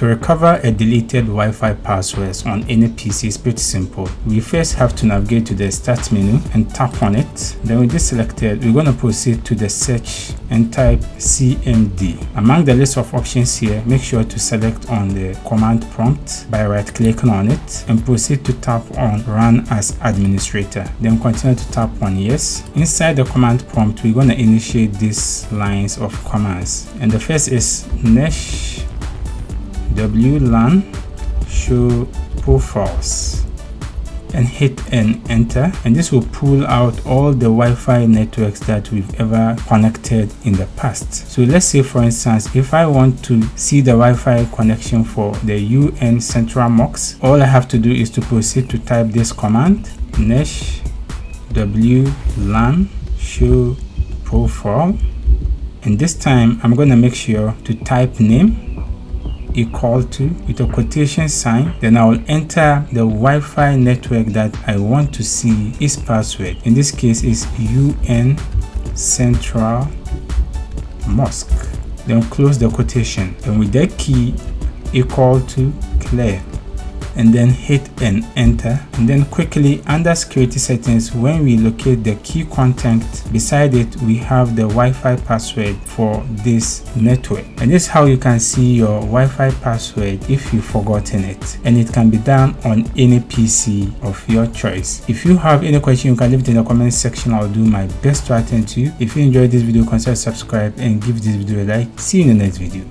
To recover a deleted Wi-Fi password on any PC is pretty simple. We first have to navigate to the start menu and tap on it. Then with this selected, we're going to proceed to the search and type cmd. Among the list of options here, make sure to select on the command prompt by right clicking on it and proceed to tap on run as administrator. Then continue to tap on yes. Inside the command prompt, we're going to initiate these lines of commands, and the first is /wlan show profiles and hit and enter, and this will pull out all the Wi-Fi networks that we've ever connected in the past. So let's say, for instance, if I want to see the Wi-Fi connection for the UN Central MOX, all I have to do is to proceed to type this command /wlan show profile, and this time I'm going to make sure to type name equal to with a quotation sign. Then I will enter the Wi-Fi network that I want to see its password. In this case is UN Central Mosque. Then close the quotation, and with that key equal to clear, and then hit and enter. And then quickly under security settings, when we locate the key content, beside it we have the Wi-Fi password for this network, and this is how you can see your Wi-Fi password if you've forgotten it, and it can be done on any PC of your choice. If you have any question, you can leave it in the comment section. I'll do my best to attend to you. If you enjoyed this video, consider subscribe and give this video a like. See you in the next video.